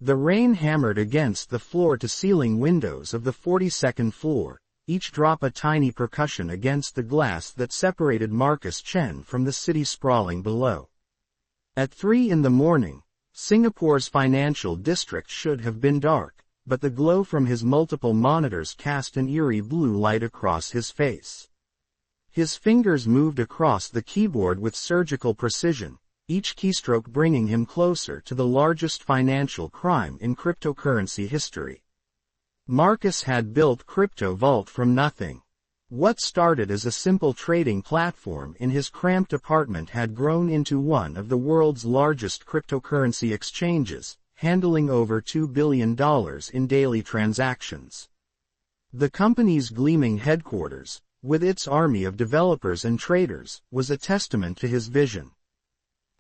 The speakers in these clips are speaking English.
The rain hammered against the floor-to-ceiling windows of the 42nd floor, each drop a tiny percussion against the glass that separated Marcus Chen from the city sprawling below. At 3 in the morning, Singapore's financial district should have been dark, but the glow from his multiple monitors cast an eerie blue light across his face. His fingers moved across the keyboard with surgical precision, each keystroke bringing him closer to the largest financial crime in cryptocurrency history. Marcus had built Crypto Vault from nothing. What started as a simple trading platform in his cramped apartment had grown into one of the world's largest cryptocurrency exchanges, handling over $2 billion in daily transactions. The company's gleaming headquarters, with its army of developers and traders, was a testament to his vision.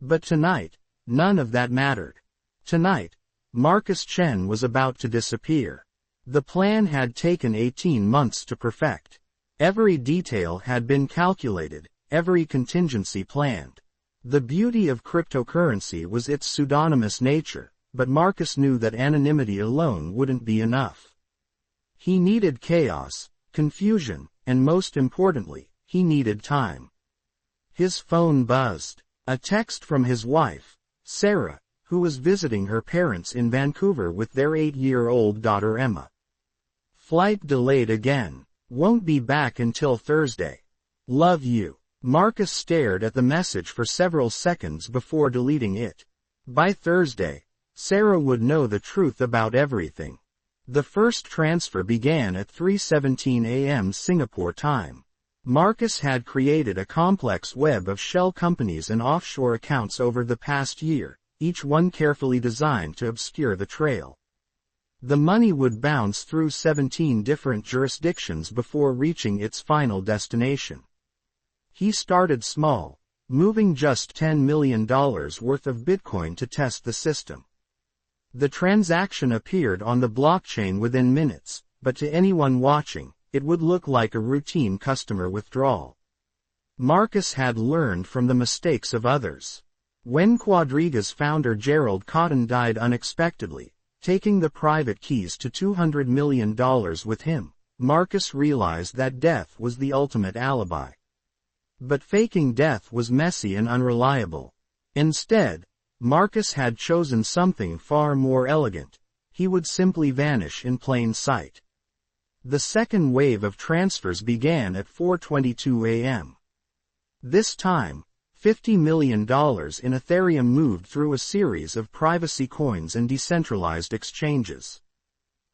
But tonight, none of that mattered. Tonight, Marcus Chen was about to disappear. The plan had taken 18 months to perfect. Every detail had been calculated, every contingency planned. The beauty of cryptocurrency was its pseudonymous nature, but Marcus knew that anonymity alone wouldn't be enough. He needed chaos, confusion, and most importantly, he needed time. His phone buzzed. A text from his wife, Sarah, who was visiting her parents in Vancouver with their 8-year-old daughter Emma. Flight delayed again. Won't be back until Thursday. Love you. Marcus stared at the message for several seconds before deleting it. By Thursday, Sarah would know the truth about everything. The first transfer began at 3:17 a.m. Singapore time. Marcus had created a complex web of shell companies and offshore accounts over the past year, each one carefully designed to obscure the trail. The money would bounce through 17 different jurisdictions before reaching its final destination. He started small, moving just $10 million worth of Bitcoin to test the system. The transaction appeared on the blockchain within minutes, but to anyone watching, it would look like a routine customer withdrawal. Marcus had learned from the mistakes of others. When Quadriga's founder Gerald Cotton died unexpectedly, taking the private keys to $200 million with him, Marcus realized that death was the ultimate alibi. But faking death was messy and unreliable. Instead, Marcus had chosen something far more elegant. He would simply vanish in plain sight. The second wave of transfers began at 4:22 a.m. This time, $50 million in Ethereum moved through a series of privacy coins and decentralized exchanges.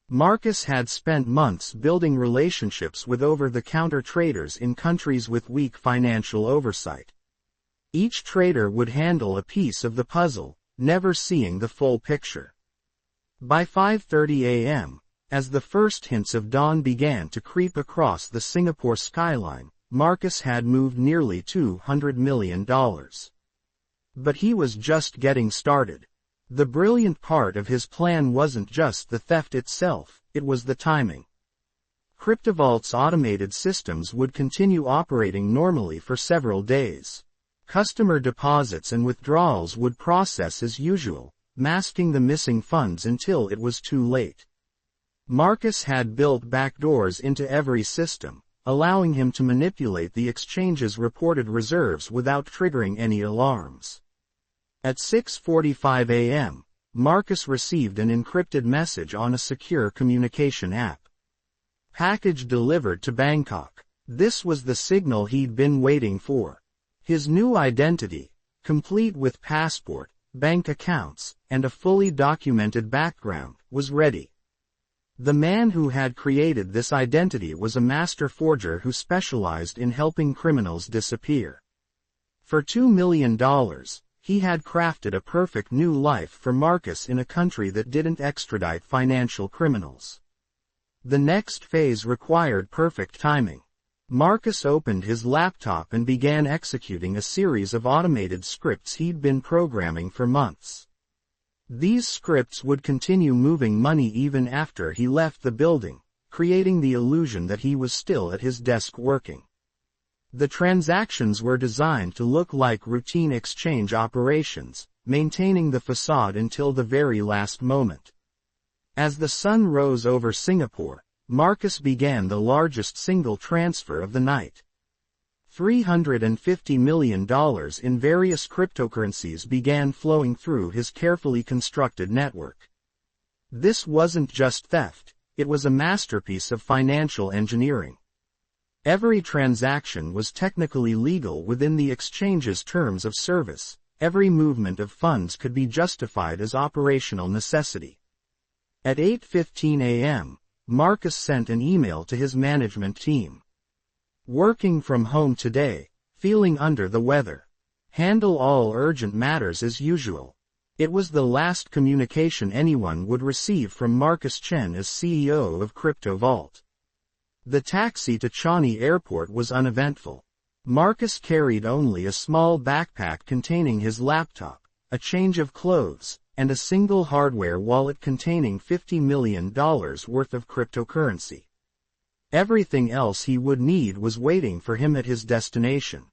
Marcus had spent months building relationships with over-the-counter traders in countries with weak financial oversight. Each trader would handle a piece of the puzzle, never seeing the full picture. By 5:30 a.m., as the first hints of dawn began to creep across the Singapore skyline, Marcus had moved nearly $200 million. But he was just getting started. The brilliant part of his plan wasn't just the theft itself, it was the timing. CryptoVault's automated systems would continue operating normally for several days. Customer deposits and withdrawals would process as usual, masking the missing funds until it was too late. Marcus had built backdoors into every system, allowing him to manipulate the exchange's reported reserves without triggering any alarms. At 6:45 a.m., Marcus received an encrypted message on a secure communication app. Package delivered to Bangkok. This was the signal he'd been waiting for. His new identity, complete with passport, bank accounts, and a fully documented background, was ready. The man who had created this identity was a master forger who specialized in helping criminals disappear. For $2 million, he had crafted a perfect new life for Marcus in a country that didn't extradite financial criminals. The next phase required perfect timing. Marcus opened his laptop and began executing a series of automated scripts he'd been programming for months. These scripts would continue moving money even after he left the building, creating the illusion that he was still at his desk working. The transactions were designed to look like routine exchange operations, maintaining the facade until the very last moment. As the sun rose over Singapore, Marcus began the largest single transfer of the night. $350 million in various cryptocurrencies began flowing through his carefully constructed network. This wasn't just theft, it was a masterpiece of financial engineering. Every transaction was technically legal within the exchange's terms of service. Every movement of funds could be justified as operational necessity. At 8:15 a.m., Marcus sent an email to his management team. Working from home today, feeling under the weather. Handle all urgent matters as usual. It was the last communication anyone would receive from Marcus Chen as CEO of Crypto Vault. The taxi to Changi Airport was uneventful. Marcus carried only a small backpack containing his laptop, a change of clothes, and a single hardware wallet containing $50 million worth of cryptocurrency. Everything else he would need was waiting for him at his destination.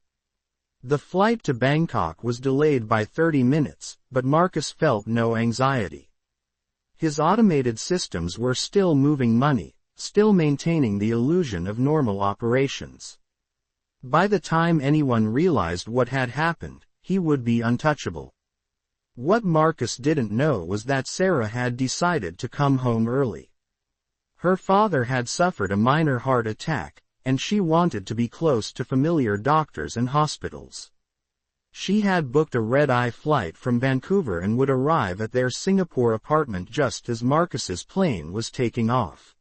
The flight to Bangkok was delayed by 30 minutes, but Marcus felt no anxiety. His automated systems were still moving money, still maintaining the illusion of normal operations. By the time anyone realized what had happened, he would be untouchable. What Marcus didn't know was that Sarah had decided to come home early. Her father had suffered a minor heart attack, and she wanted to be close to familiar doctors and hospitals. She had booked a red-eye flight from Vancouver and would arrive at their Singapore apartment just as Marcus's plane was taking off.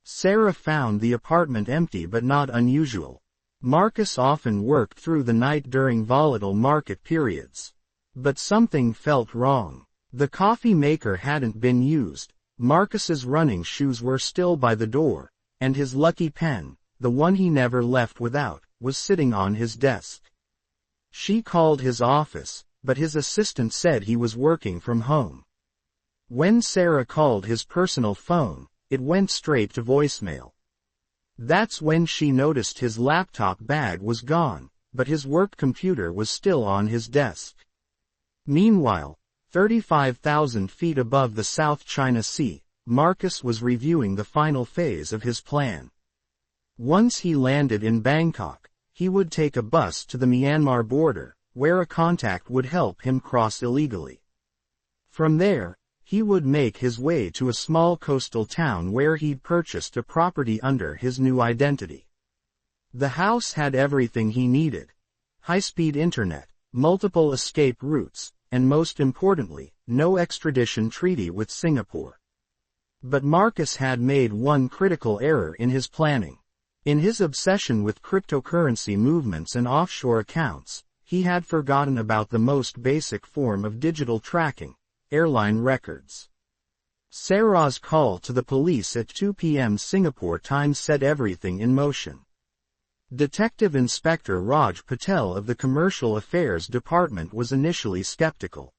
Sarah found the apartment empty but not unusual. Marcus often worked through the night during volatile market periods. But something felt wrong. The coffee maker hadn't been used, Marcus's running shoes were still by the door, and his lucky pen, the one he never left without, was sitting on his desk. She called his office, but his assistant said he was working from home. When Sarah called his personal phone, it went straight to voicemail. That's when she noticed his laptop bag was gone, but his work computer was still on his desk. Meanwhile, 35,000 feet above the South China Sea, Marcus was reviewing the final phase of his plan. Once he landed in Bangkok, he would take a bus to the Myanmar border, where a contact would help him cross illegally. From there, he would make his way to a small coastal town where he'd purchased a property under his new identity. The house had everything he needed: high-speed internet, multiple escape routes, and most importantly, no extradition treaty with Singapore. But Marcus had made one critical error in his planning. In his obsession with cryptocurrency movements and offshore accounts, he had forgotten about the most basic form of digital tracking: airline records. Sarah's call to the police at 2 p.m. Singapore time set everything in motion. Detective Inspector Raj Patel of the Commercial Affairs Department was initially skeptical.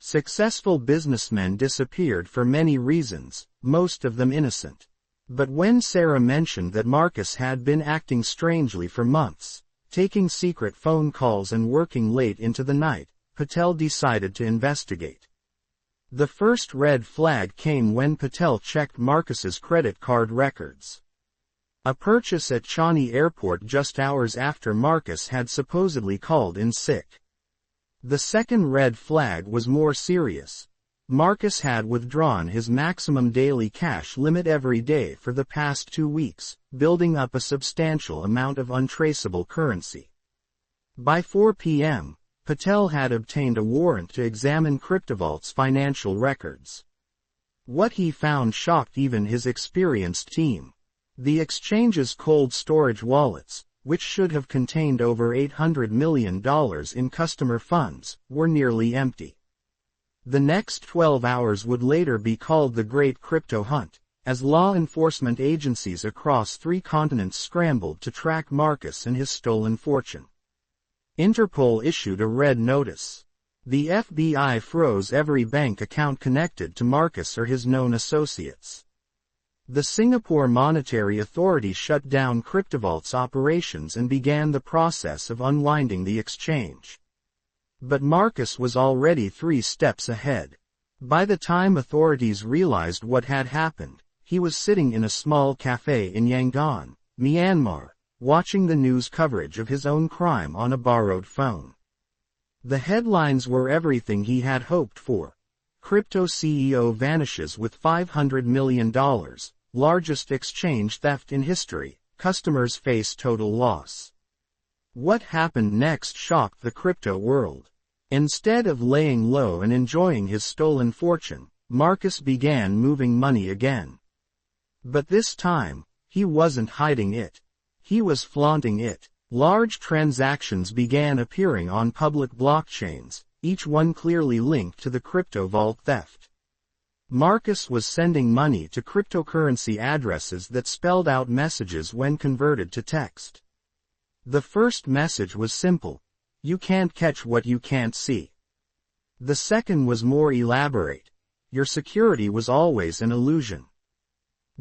Successful businessmen disappeared for many reasons, most of them innocent. But when Sarah mentioned that Marcus had been acting strangely for months, taking secret phone calls and working late into the night, Patel decided to investigate. The first red flag came when Patel checked Marcus's credit card records. A purchase at Changi Airport just hours after Marcus had supposedly called in sick. The second red flag was more serious. Marcus had withdrawn his maximum daily cash limit every day for the past 2 weeks, building up a substantial amount of untraceable currency. By 4 p.m., Patel had obtained a warrant to examine CryptoVault's financial records. What he found shocked even his experienced team. The exchange's cold storage wallets, which should have contained over $800 million in customer funds, were nearly empty. The next 12 hours would later be called the Great Crypto Hunt, as law enforcement agencies across 3 continents scrambled to track Marcus and his stolen fortune. Interpol issued a red notice. The FBI froze every bank account connected to Marcus or his known associates. The Singapore Monetary Authority shut down CryptoVault's operations and began the process of unwinding the exchange. But Marcus was already 3 steps ahead. By the time authorities realized what had happened, he was sitting in a small cafe in Yangon, Myanmar, watching the news coverage of his own crime on a borrowed phone. The headlines were everything he had hoped for. Crypto CEO vanishes with $500 million, largest exchange theft in history, customers face total loss. What happened next shocked the crypto world. Instead of laying low and enjoying his stolen fortune, Marcus began moving money again. But this time, he wasn't hiding it. He was flaunting it. Large transactions began appearing on public blockchains, each one clearly linked to the crypto vault theft. Marcus was sending money to cryptocurrency addresses that spelled out messages when converted to text. The first message was simple: "You can't catch what you can't see." The second was more elaborate: "Your security was always an illusion."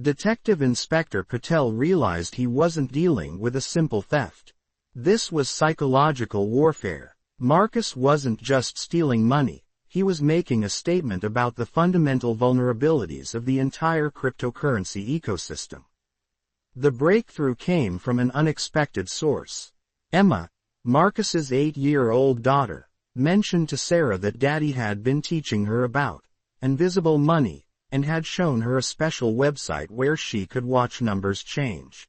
Detective Inspector Patel realized he wasn't dealing with a simple theft. This was psychological warfare. Marcus wasn't just stealing money, he was making a statement about the fundamental vulnerabilities of the entire cryptocurrency ecosystem. The breakthrough came from an unexpected source. Emma, Marcus's 8-year-old daughter, mentioned to Sarah that Daddy had been teaching her about invisible money, and had shown her a special website where she could watch numbers change.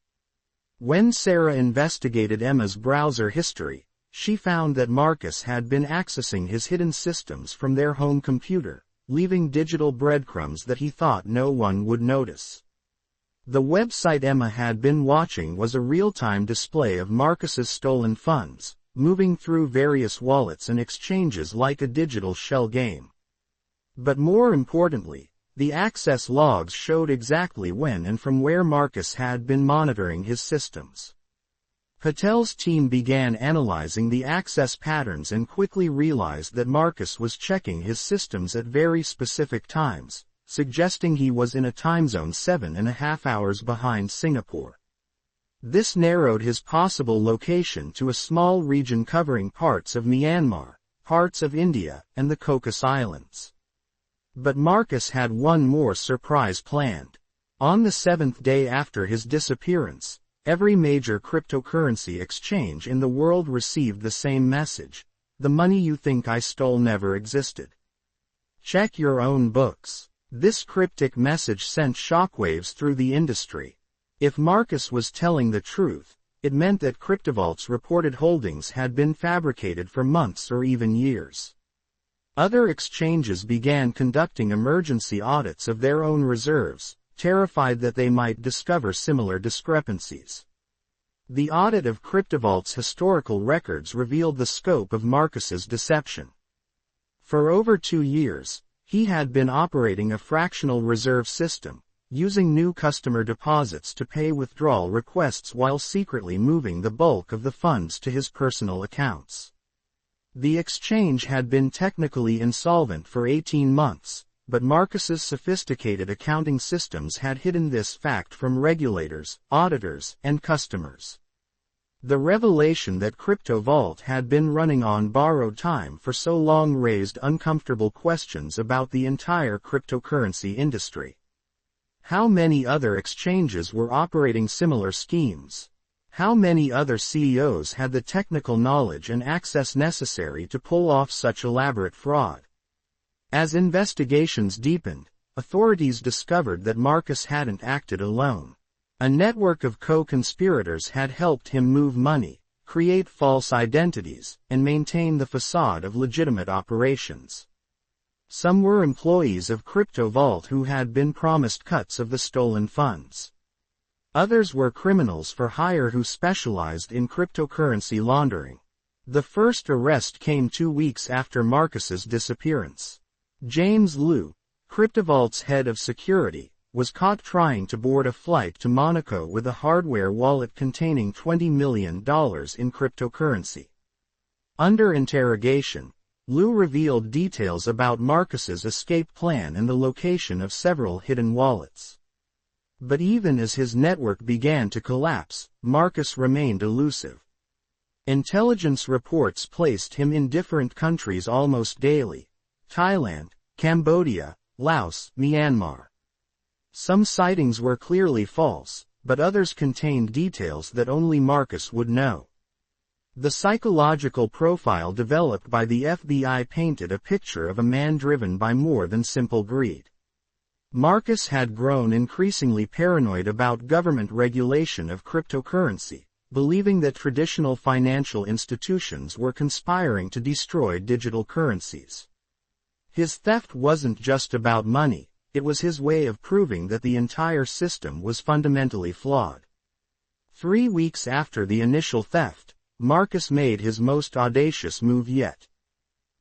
When Sarah investigated Emma's browser history, she found that Marcus had been accessing his hidden systems from their home computer, leaving digital breadcrumbs that he thought no one would notice. The website Emma had been watching was a real-time display of Marcus's stolen funds, moving through various wallets and exchanges like a digital shell game. But more importantly, the access logs showed exactly when and from where Marcus had been monitoring his systems. Patel's team began analyzing the access patterns and quickly realized that Marcus was checking his systems at very specific times, suggesting he was in a time zone 7.5 hours behind Singapore. This narrowed his possible location to a small region covering parts of Myanmar, parts of India, and the Cocos Islands. But Marcus had one more surprise planned. On the 7th day after his disappearance, every major cryptocurrency exchange in the world received the same message: "The money you think I stole never existed. Check your own books." This cryptic message sent shockwaves through the industry. If Marcus was telling the truth, it meant that CryptoVault's reported holdings had been fabricated for months or even years. Other exchanges began conducting emergency audits of their own reserves, terrified that they might discover similar discrepancies. The audit of CryptoVault's historical records revealed the scope of Marcus's deception. For over 2 years, he had been operating a fractional reserve system, using new customer deposits to pay withdrawal requests while secretly moving the bulk of the funds to his personal accounts. The exchange had been technically insolvent for 18 months, but Marcus's sophisticated accounting systems had hidden this fact from regulators, auditors, and customers. The revelation that CryptoVault had been running on borrowed time for so long raised uncomfortable questions about the entire cryptocurrency industry. How many other exchanges were operating similar schemes? How many other CEOs had the technical knowledge and access necessary to pull off such elaborate fraud? As investigations deepened, authorities discovered that Marcus hadn't acted alone. A network of co-conspirators had helped him move money, create false identities, and maintain the facade of legitimate operations. Some were employees of CryptoVault who had been promised cuts of the stolen funds. Others were criminals for hire who specialized in cryptocurrency laundering. The first arrest came 2 weeks after Marcus's disappearance. James Liu, CryptoVault's head of security, was caught trying to board a flight to Monaco with a hardware wallet containing $20 million in cryptocurrency. Under interrogation, Liu revealed details about Marcus's escape plan and the location of several hidden wallets. But even as his network began to collapse, Marcus remained elusive. Intelligence reports placed him in different countries almost daily: Thailand, Cambodia, Laos, Myanmar. Some sightings were clearly false, but others contained details that only Marcus would know. The psychological profile developed by the FBI painted a picture of a man driven by more than simple greed. Marcus had grown increasingly paranoid about government regulation of cryptocurrency, believing that traditional financial institutions were conspiring to destroy digital currencies. His theft wasn't just about money, it was his way of proving that the entire system was fundamentally flawed. 3 weeks after the initial theft, Marcus made his most audacious move yet.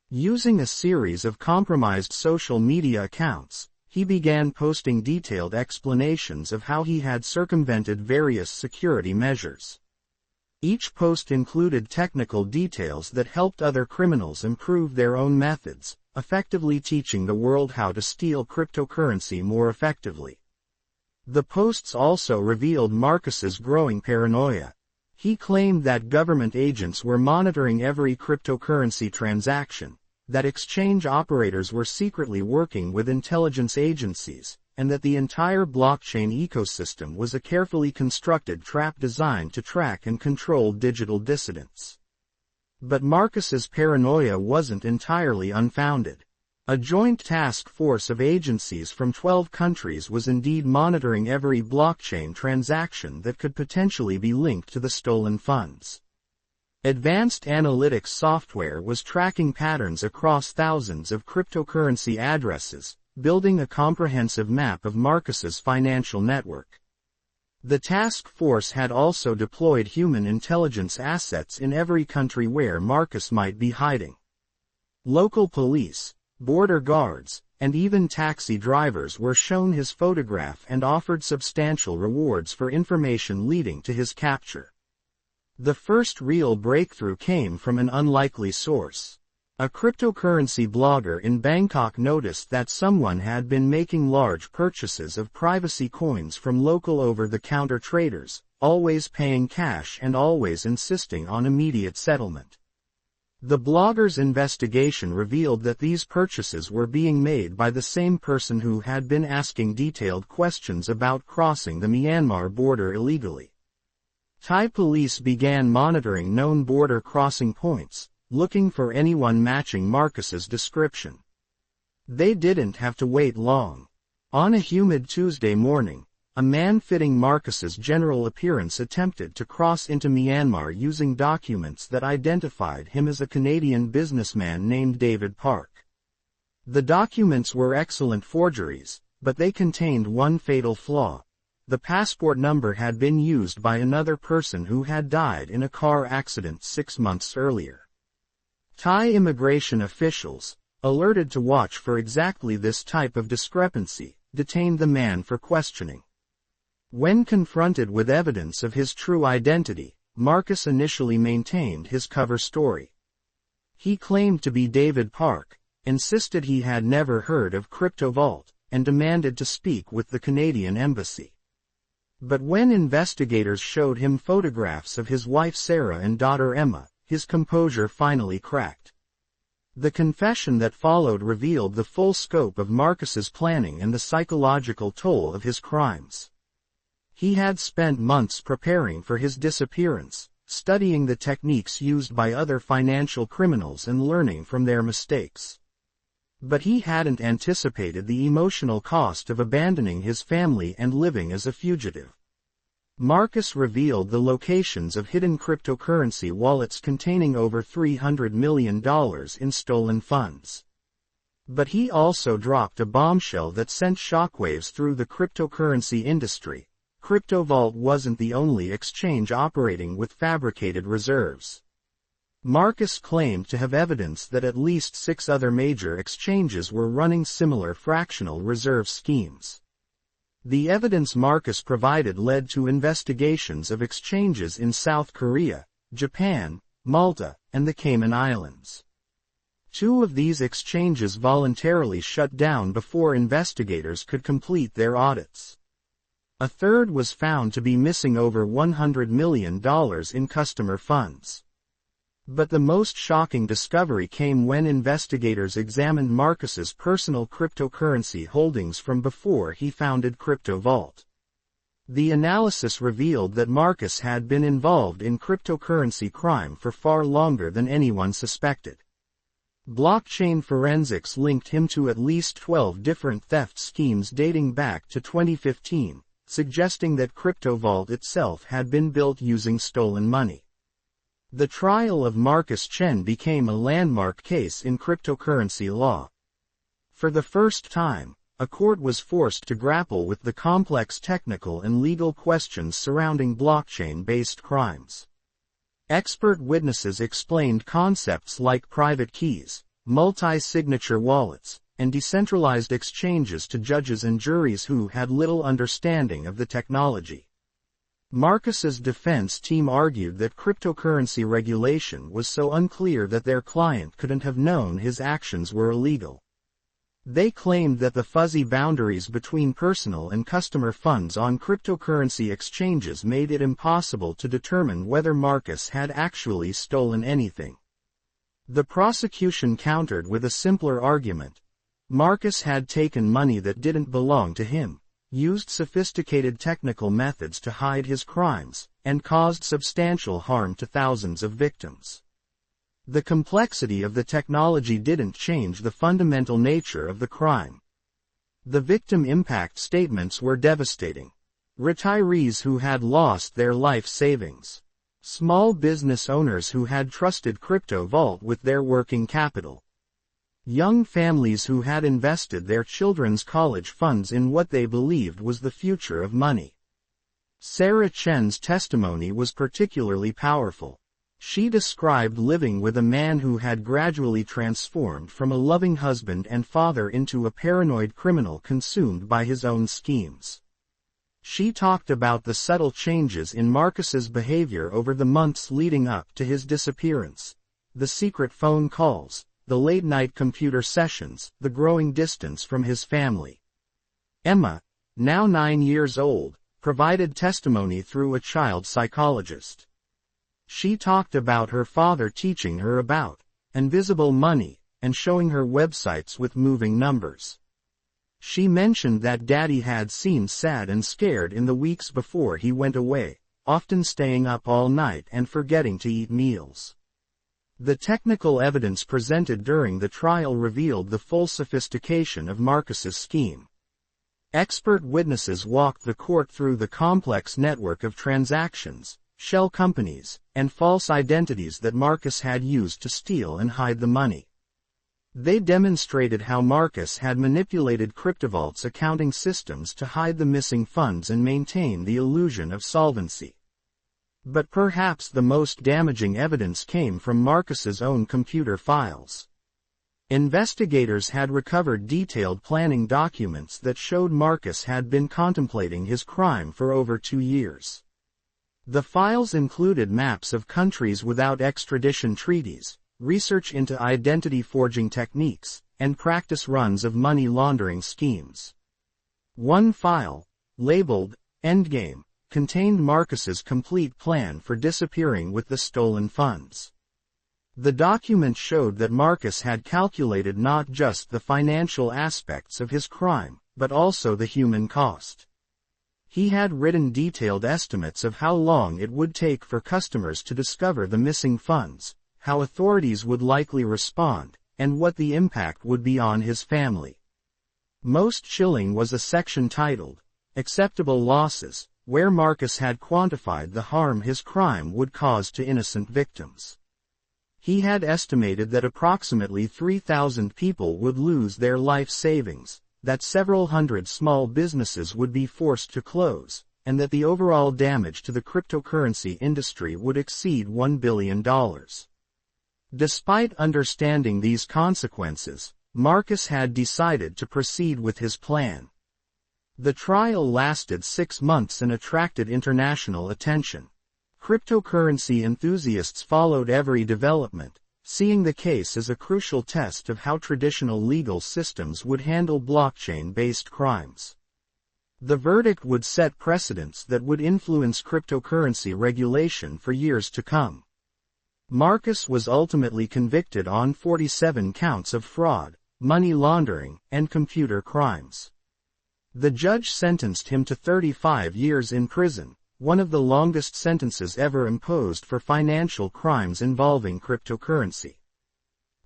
Using a series of compromised social media accounts, he began posting detailed explanations of how he had circumvented various security measures. Each post included technical details that helped other criminals improve their own methods, effectively teaching the world how to steal cryptocurrency more effectively. The posts also revealed Marcus's growing paranoia. He claimed that government agents were monitoring every cryptocurrency transaction, that exchange operators were secretly working with intelligence agencies, and that the entire blockchain ecosystem was a carefully constructed trap designed to track and control digital dissidents. But Marcus's paranoia wasn't entirely unfounded. A joint task force of agencies from 12 countries was indeed monitoring every blockchain transaction that could potentially be linked to the stolen funds. Advanced analytics software was tracking patterns across thousands of cryptocurrency addresses, building a comprehensive map of Marcus's financial network. The task force had also deployed human intelligence assets in every country where Marcus might be hiding. Local police, border guards, and even taxi drivers were shown his photograph and offered substantial rewards for information leading to his capture. The first real breakthrough came from an unlikely source. A cryptocurrency blogger in Bangkok noticed that someone had been making large purchases of privacy coins from local over-the-counter traders, always paying cash and always insisting on immediate settlement. The blogger's investigation revealed that these purchases were being made by the same person who had been asking detailed questions about crossing the Myanmar border illegally. Thai police began monitoring known border crossing points, looking for anyone matching Marcus's description. They didn't have to wait long. On a humid Tuesday morning, a man fitting Marcus's general appearance attempted to cross into Myanmar using documents that identified him as a Canadian businessman named David Park. The documents were excellent forgeries, but they contained one fatal flaw. The passport number had been used by another person who had died in a car accident 6 months earlier. Thai immigration officials, alerted to watch for exactly this type of discrepancy, detained the man for questioning. When confronted with evidence of his true identity, Marcus initially maintained his cover story. He claimed to be David Park, insisted he had never heard of CryptoVault, and demanded to speak with the Canadian embassy. But when investigators showed him photographs of his wife Sarah and daughter Emma, his composure finally cracked. The confession that followed revealed the full scope of Marcus's planning and the psychological toll of his crimes. He had spent months preparing for his disappearance, studying the techniques used by other financial criminals and learning from their mistakes. But he hadn't anticipated the emotional cost of abandoning his family and living as a fugitive. Marcus revealed the locations of hidden cryptocurrency wallets containing over $300 million in stolen funds. But he also dropped a bombshell that sent shockwaves through the cryptocurrency industry. CryptoVault wasn't the only exchange operating with fabricated reserves. Marcus claimed to have evidence that at least 6 other major exchanges were running similar fractional reserve schemes. The evidence Marcus provided led to investigations of exchanges in South Korea, Japan, Malta, and the Cayman Islands. 2 of these exchanges voluntarily shut down before investigators could complete their audits. A third was found to be missing over $100 million in customer funds. But the most shocking discovery came when investigators examined Marcus's personal cryptocurrency holdings from before he founded CryptoVault. The analysis revealed that Marcus had been involved in cryptocurrency crime for far longer than anyone suspected. Blockchain forensics linked him to at least 12 different theft schemes dating back to 2015, suggesting that CryptoVault itself had been built using stolen money. The trial of Marcus Chen became a landmark case in cryptocurrency law. For the first time, a court was forced to grapple with the complex technical and legal questions surrounding blockchain-based crimes. Expert witnesses explained concepts like private keys, multi-signature wallets, and decentralized exchanges to judges and juries who had little understanding of the technology. Marcus's defense team argued that cryptocurrency regulation was so unclear that their client couldn't have known his actions were illegal. They claimed that the fuzzy boundaries between personal and customer funds on cryptocurrency exchanges made it impossible to determine whether Marcus had actually stolen anything. The prosecution countered with a simpler argument. Marcus had taken money that didn't belong to him, used sophisticated technical methods to hide his crimes, and caused substantial harm to thousands of victims. The complexity of the technology didn't change the fundamental nature of the crime. The victim impact statements were devastating. Retirees who had lost their life savings. Small business owners who had trusted CryptoVault with their working capital. Young families who had invested their children's college funds in what they believed was the future of money. Sarah Chen's testimony was particularly powerful. She described living with a man who had gradually transformed from a loving husband and father into a paranoid criminal consumed by his own schemes. She talked about the subtle changes in Marcus's behavior over the months leading up to his disappearance. The secret phone calls, the late-night computer sessions, the growing distance from his family. Emma, now 9 years old, provided testimony through a child psychologist. She talked about her father teaching her about invisible money and showing her websites with moving numbers. She mentioned that Daddy had seemed sad and scared in the weeks before he went away, often staying up all night and forgetting to eat meals. The technical evidence presented during the trial revealed the full sophistication of Marcus's scheme. Expert witnesses walked the court through the complex network of transactions, shell companies, and false identities that Marcus had used to steal and hide the money. They demonstrated how Marcus had manipulated CryptoVault's accounting systems to hide the missing funds and maintain the illusion of solvency. But perhaps the most damaging evidence came from Marcus's own computer files. Investigators had recovered detailed planning documents that showed Marcus had been contemplating his crime for over 2 years. The files included maps of countries without extradition treaties, research into identity forging techniques, and practice runs of money laundering schemes. One file, labeled Endgame, contained Marcus's complete plan for disappearing with the stolen funds. The document showed that Marcus had calculated not just the financial aspects of his crime, but also the human cost. He had written detailed estimates of how long it would take for customers to discover the missing funds, how authorities would likely respond, and what the impact would be on his family. Most chilling was a section titled, Acceptable Losses, where Marcus had quantified the harm his crime would cause to innocent victims. He had estimated that approximately 3,000 people would lose their life savings, that several hundred small businesses would be forced to close, and that the overall damage to the cryptocurrency industry would exceed $1 billion. Despite understanding these consequences, Marcus had decided to proceed with his plan. The trial lasted 6 months and attracted international attention. Cryptocurrency enthusiasts followed every development, seeing the case as a crucial test of how traditional legal systems would handle blockchain-based crimes. The verdict would set precedents that would influence cryptocurrency regulation for years to come. Marcus was ultimately convicted on 47 counts of fraud, money laundering, and computer crimes. The judge sentenced him to 35 years in prison, one of the longest sentences ever imposed for financial crimes involving cryptocurrency.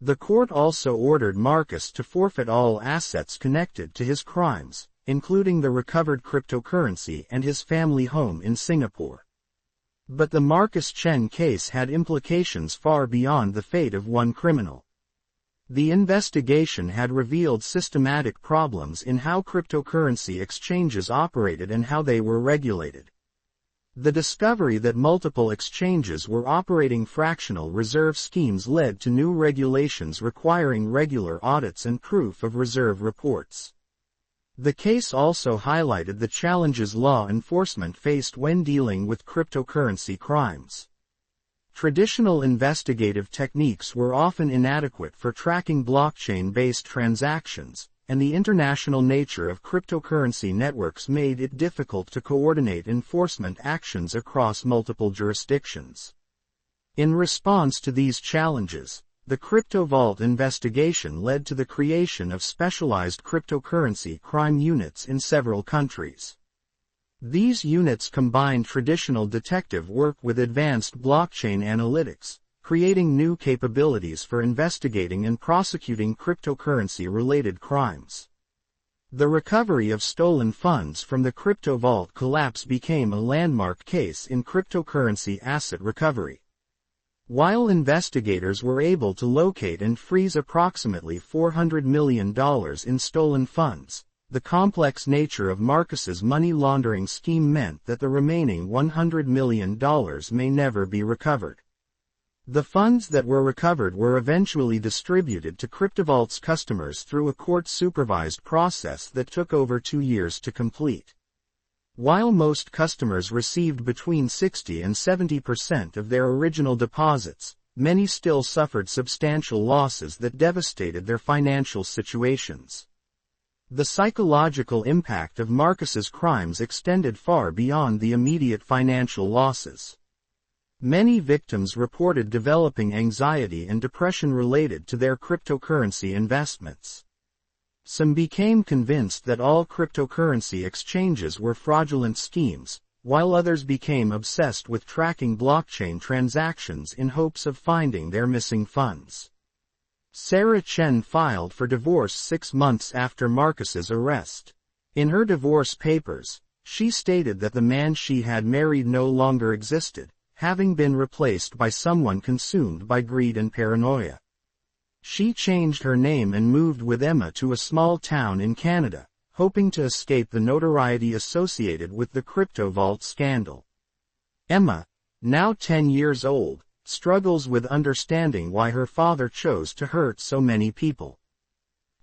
The court also ordered Marcus to forfeit all assets connected to his crimes, including the recovered cryptocurrency and his family home in Singapore. But the Marcus Chen case had implications far beyond the fate of one criminal. The investigation had revealed systematic problems in how cryptocurrency exchanges operated and how they were regulated. The discovery that multiple exchanges were operating fractional reserve schemes led to new regulations requiring regular audits and proof of reserve reports. The case also highlighted the challenges law enforcement faced when dealing with cryptocurrency crimes. Traditional investigative techniques were often inadequate for tracking blockchain-based transactions, and the international nature of cryptocurrency networks made it difficult to coordinate enforcement actions across multiple jurisdictions. In response to these challenges, the CryptoVault investigation led to the creation of specialized cryptocurrency crime units in several countries. These units combined traditional detective work with advanced blockchain analytics, creating new capabilities for investigating and prosecuting cryptocurrency-related crimes. The recovery of stolen funds from the CryptoVault collapse became a landmark case in cryptocurrency asset recovery. While investigators were able to locate and freeze approximately $400 million in stolen funds, the complex nature of Marcus's money laundering scheme meant that the remaining $100 million may never be recovered. The funds that were recovered were eventually distributed to CryptoVault's customers through a court-supervised process that took over 2 years to complete. While most customers received between 60 and 70% of their original deposits, many still suffered substantial losses that devastated their financial situations. The psychological impact of Marcus's crimes extended far beyond the immediate financial losses. Many victims reported developing anxiety and depression related to their cryptocurrency investments. Some became convinced that all cryptocurrency exchanges were fraudulent schemes, while others became obsessed with tracking blockchain transactions in hopes of finding their missing funds. Sarah Chen filed for divorce 6 months after Marcus's arrest. In her divorce papers, she stated that the man she had married no longer existed, having been replaced by someone consumed by greed and paranoia. She changed her name and moved with Emma to a small town in Canada, hoping to escape the notoriety associated with the CryptoVault scandal. Emma, now 10 years old, struggles with understanding why her father chose to hurt so many people.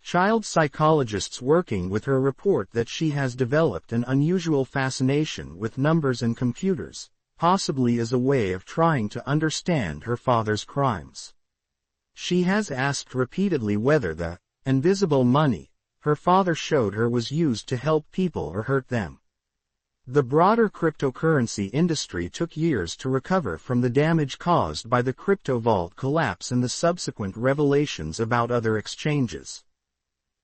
Child psychologists working with her report that she has developed an unusual fascination with numbers and computers, possibly as a way of trying to understand her father's crimes. She has asked repeatedly whether the invisible money her father showed her was used to help people or hurt them. The broader cryptocurrency industry took years to recover from the damage caused by the CryptoVault collapse and the subsequent revelations about other exchanges.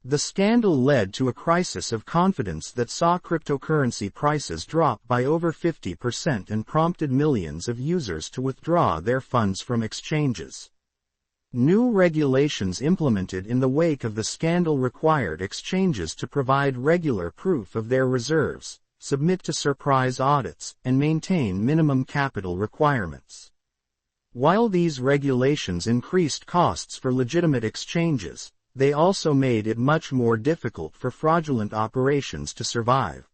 The scandal led to a crisis of confidence that saw cryptocurrency prices drop by over 50% and prompted millions of users to withdraw their funds from exchanges. New regulations implemented in the wake of the scandal required exchanges to provide regular proof of their reserves, submit to surprise audits, and maintain minimum capital requirements. While these regulations increased costs for legitimate exchanges, they also made it much more difficult for fraudulent operations to survive.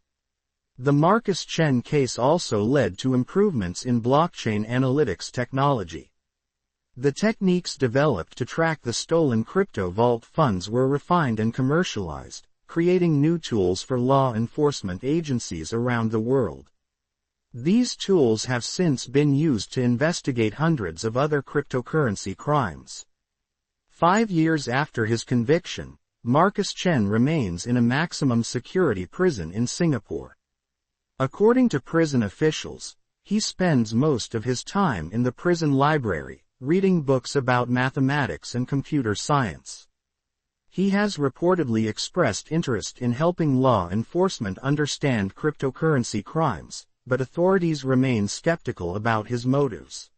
The Marcus Chen case also led to improvements in blockchain analytics technology. The techniques developed to track the stolen CryptoVault funds were refined and commercialized, creating new tools for law enforcement agencies around the world. These tools have since been used to investigate hundreds of other cryptocurrency crimes. 5 years after his conviction, Marcus Chen remains in a maximum security prison in Singapore. According to prison officials, he spends most of his time in the prison library, reading books about mathematics and computer science. He has reportedly expressed interest in helping law enforcement understand cryptocurrency crimes, but authorities remain skeptical about his motives.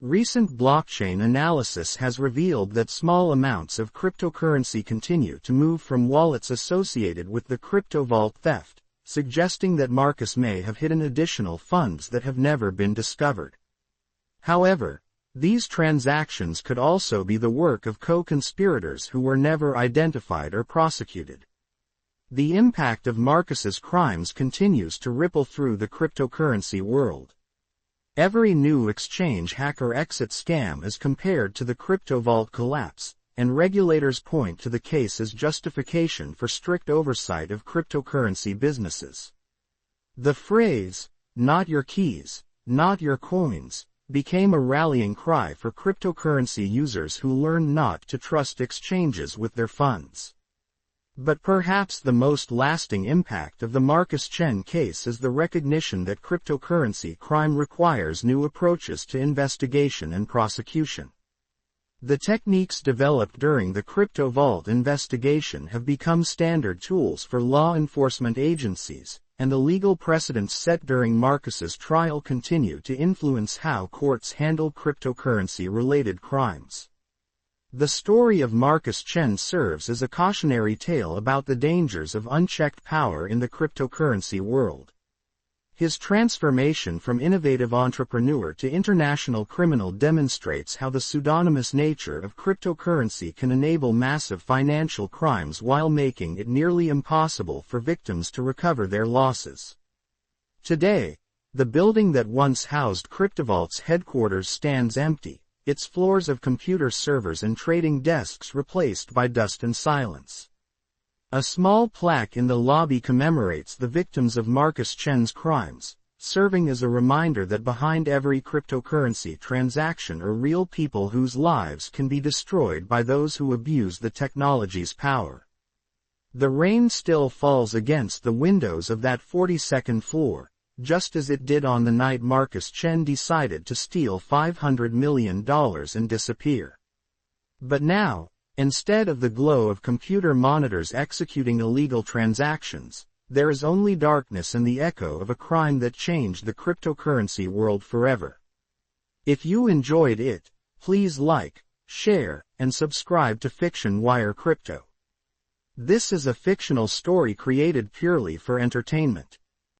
Recent blockchain analysis has revealed that small amounts of cryptocurrency continue to move from wallets associated with the crypto vault theft, suggesting that Marcus may have hidden additional funds that have never been discovered. However, these transactions could also be the work of co-conspirators who were never identified or prosecuted. The impact of Marcus's crimes continues to ripple through the cryptocurrency world. Every new exchange hacker exit scam is compared to the crypto vault collapse, and regulators point to the case as justification for strict oversight of cryptocurrency businesses. The phrase, "not your keys, not your coins," became a rallying cry for cryptocurrency users who learn not to trust exchanges with their funds. But perhaps the most lasting impact of the Marcus Chen case is the recognition that cryptocurrency crime requires new approaches to investigation and prosecution. The techniques developed during the Crypto Vault investigation have become standard tools for law enforcement agencies, and the legal precedents set during Marcus's trial continue to influence how courts handle cryptocurrency-related crimes. The story of Marcus Chen serves as a cautionary tale about the dangers of unchecked power in the cryptocurrency world. His transformation from innovative entrepreneur to international criminal demonstrates how the pseudonymous nature of cryptocurrency can enable massive financial crimes while making it nearly impossible for victims to recover their losses. Today, the building that once housed CryptoVault's headquarters stands empty, its floors of computer servers and trading desks replaced by dust and silence. A small plaque in the lobby commemorates the victims of Marcus Chen's crimes, serving as a reminder that behind every cryptocurrency transaction are real people whose lives can be destroyed by those who abuse the technology's power. The rain still falls against the windows of that 42nd floor, just as it did on the night Marcus Chen decided to steal $500 million and disappear. But now, instead of the glow of computer monitors executing illegal transactions, there is only darkness and the echo of a crime that changed the cryptocurrency world forever. If you enjoyed it, please like, share, and subscribe to FictionWire Crypto. This is a fictional story created purely for entertainment.